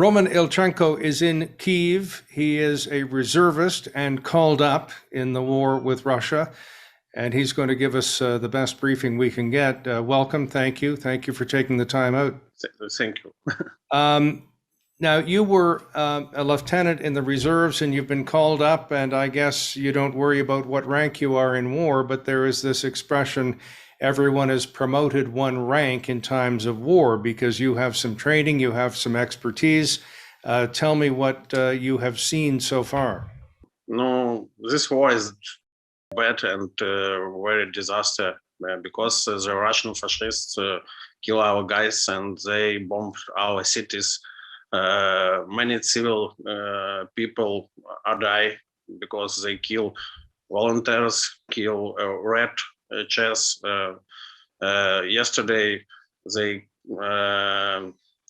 Roman Ilchenko is in Kyiv. He is a reservist and called up in the war with Russia, and he's going to give us the best briefing we can get. Welcome. Thank you. Thank you for taking the time out. Thank you. Now, you were a lieutenant in the reserves and you've been called up, and I guess you don't worry about what rank you are in war, but there is this expression, everyone is promoted one rank in times of war, because you have some training, you have some expertise. Tell me what you have seen so far. No, this war is bad and very disaster because the Russian fascists kill our guys and they bomb our cities. Many civil people are die because they kill volunteers, kill red chess. Yesterday, they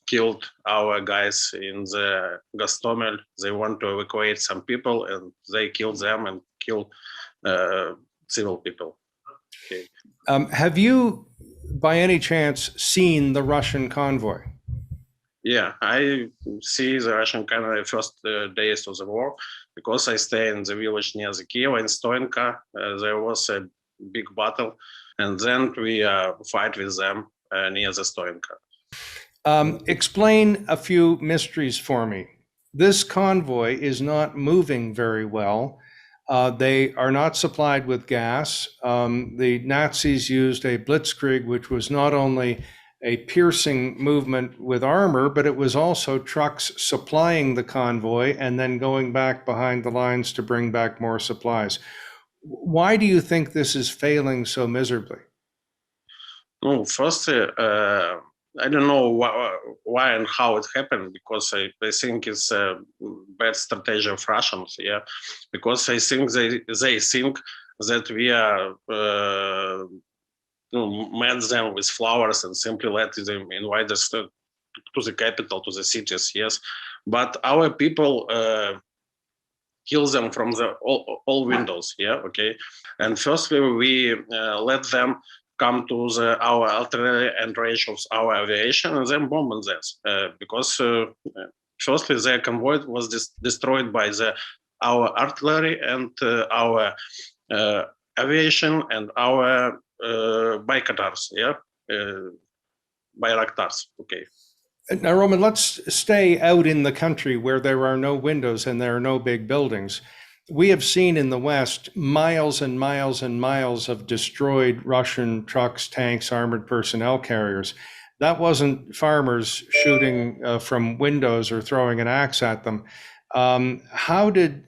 killed our guys in the Gostomel. They want to evacuate some people and they kill them and kill civil people. Okay. Have you, by any chance, seen the Russian convoy? Yeah, I see the Russian convoy first days of the war because I stay in the village near the Kiev in Stoenka. There was a big battle, and then we fight with them near the Stoenka. Explain a few mysteries for me. This convoy is not moving very well. They are not supplied with gas. The Nazis used a blitzkrieg, which was not only a piercing movement with armor, but it was also trucks supplying the convoy and then going back behind the lines to bring back more supplies. Why do you think this is failing so miserably? No, first, I don't know why and how it happened, because I think it's a bad strategy of Russians, yeah, because I think they think that we are met them with flowers and simply let them invite us to the capital, to the cities, yes. But our people kill them from the all windows, yeah, okay. And firstly, we let them come to our artillery and ratios, our aviation, and then bomb them. Because firstly, their convoy was destroyed by our artillery and our aviation and our Baykatars, yeah, Bayraktars, okay. Now, Roman, let's stay out in the country where there are no windows and there are no big buildings. We have seen in the West miles and miles and miles of destroyed Russian trucks, tanks, armored personnel carriers. That wasn't farmers shooting from windows or throwing an axe at them. How did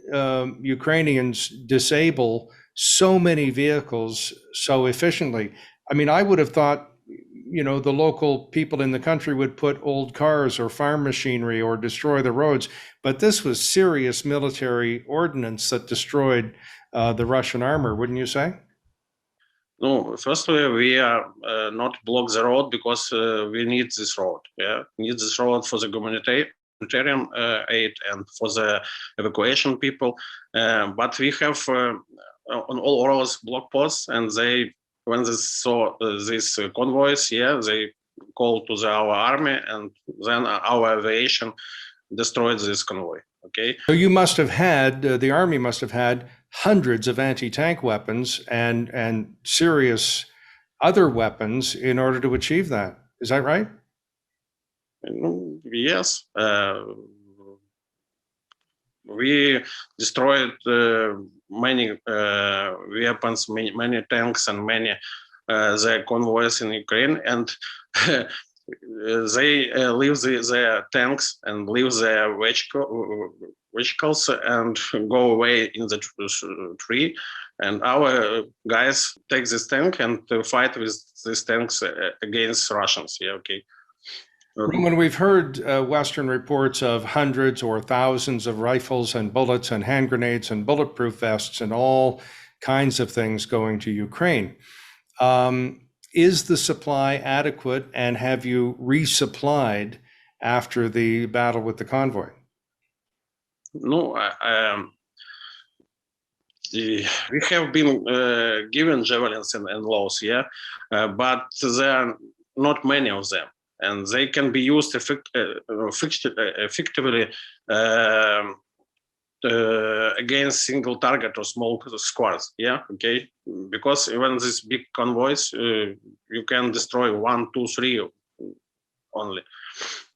Ukrainians disable so many vehicles so efficiently? I mean, I would have thought, the local people in the country would put old cars or farm machinery or destroy the roads, but this was serious military ordnance that destroyed the Russian armor, wouldn't you say? No, firstly, we are not block the road because we need this road. Yeah, we need this road for the humanitarian aid and for the evacuation people. But we have on all roads block posts, and when they saw these convoys, yeah, they called to our army, and then our aviation destroyed this convoy. Okay. So you must have had, the army must have had hundreds of anti-tank weapons and serious other weapons in order to achieve that. Is that right? Yes. We destroyed many weapons, many tanks, and many the convoys in Ukraine, and they leave their tanks and leave their vehicles and go away in the tree. And our guys take this tank and fight with these tanks against Russians. Yeah, okay. Roman, we've heard Western reports of hundreds or thousands of rifles and bullets and hand grenades and bulletproof vests and all kinds of things going to Ukraine. Is the supply adequate, and have you resupplied after the battle with the convoy? No, we have been given javelins and lows, yeah, but there are not many of them. and they can be used effectively against single target or small squads. Yeah, okay. Because even these big convoys, you can destroy 1, 2, 3 only.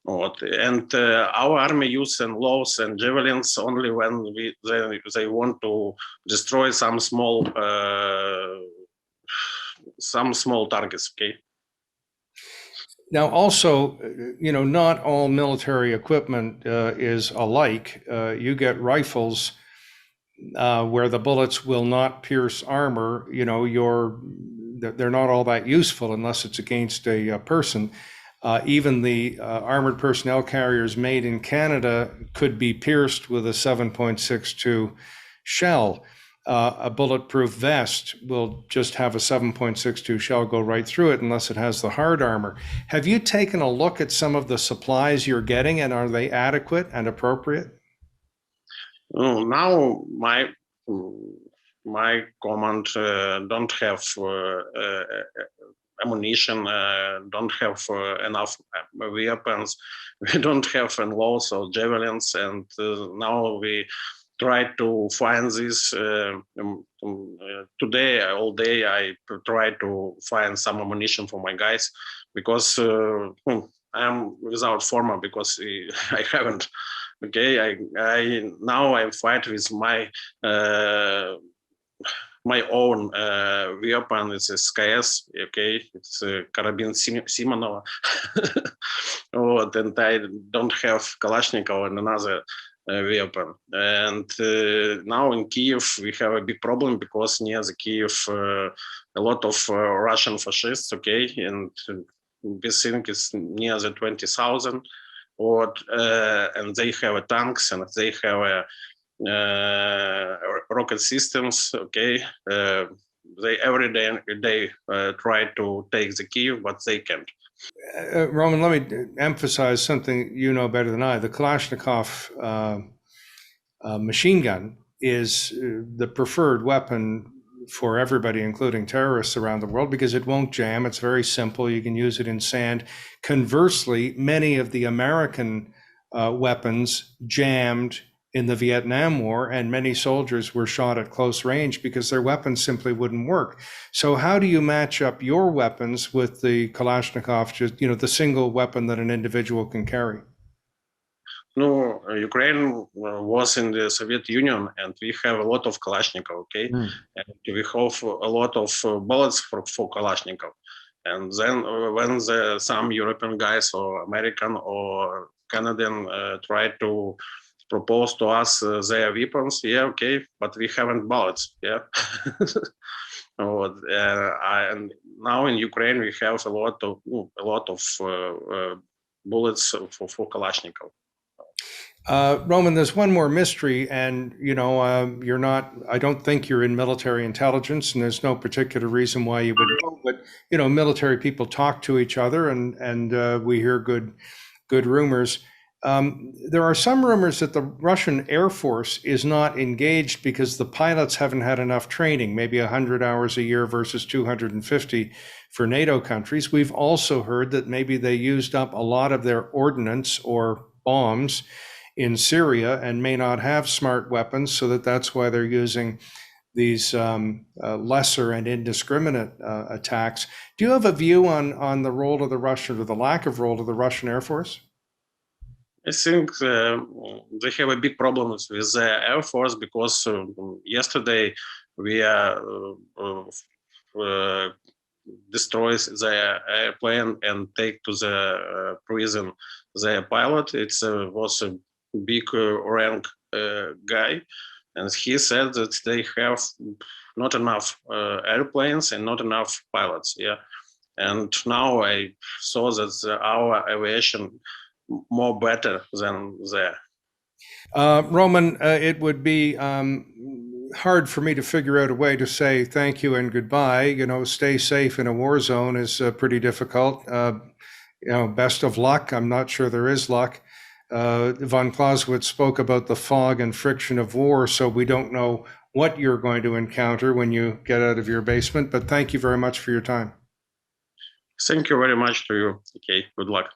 And our army uses lows and javelins only when they want to destroy some small targets. Okay. Now, also, not all military equipment is alike. You get rifles where the bullets will not pierce armor. They're not all that useful unless it's against a person. Even the armored personnel carriers made in Canada could be pierced with a 7.62 shell. A bulletproof vest will just have a 7.62 shell go right through it unless it has the hard armor. Have you taken a look at some of the supplies you're getting, and are they adequate and appropriate? Now my command don't have ammunition, don't have enough weapons. We don't have loads or javelins, and now we try to find this. Today, all day, I try to find some ammunition for my guys because I'm without former because I haven't. Okay, I now I fight with my own weapon. It's a SKS. Okay, it's a Karabin Simonova. And I don't have Kalashnikov and another weapon. And now in Kiev we have a big problem because near the Kiev a lot of Russian fascists. Okay, and we think it's near the 20,000. And they have tanks and they have rocket systems. Okay, they every day try to take the Kiev, but they can't. Roman, let me emphasize something you know better than I. The Kalashnikov machine gun is the preferred weapon for everybody, including terrorists around the world, because it won't jam. It's very simple. You can use it in sand. Conversely, many of the American weapons jammed in the Vietnam War, and many soldiers were shot at close range because their weapons simply wouldn't work. So how do you match up your weapons with the Kalashnikov, just, the single weapon that an individual can carry? No, Ukraine was in the Soviet Union, and we have a lot of Kalashnikov. Okay, and we have a lot of bullets for Kalashnikov. And then when some European guys or American or Canadian try to propose to us their weapons, yeah, okay, but we haven't bullets. Yeah. And now in Ukraine we have a lot of bullets for Kalashnikov. Roman, there's one more mystery, and you're not. I don't think you're in military intelligence, and there's no particular reason why you would know. But military people talk to each other, and we hear good rumors. There are some rumors that the Russian Air Force is not engaged because the pilots haven't had enough training, maybe 100 hours a year versus 250 for NATO countries. We've also heard that maybe they used up a lot of their ordnance or bombs in Syria and may not have smart weapons, so that's why they're using these lesser and indiscriminate attacks. Do you have a view on the role of the Russian, or the lack of role of the Russian Air Force? I think they have a big problem with the Air Force because yesterday we destroys the airplane and take to the prison the pilot. It was a big rank guy, and he said that they have not enough airplanes and not enough pilots. Yeah, and now I saw that our aviation more better than there. Roman, it would be hard for me to figure out a way to say thank you and goodbye. Stay safe in a war zone is pretty difficult. Best of luck. I'm not sure there is luck. Von Clausewitz spoke about the fog and friction of war, so we don't know what you're going to encounter when you get out of your basement, but thank you very much for your time. Thank you very much to you. Okay, good luck.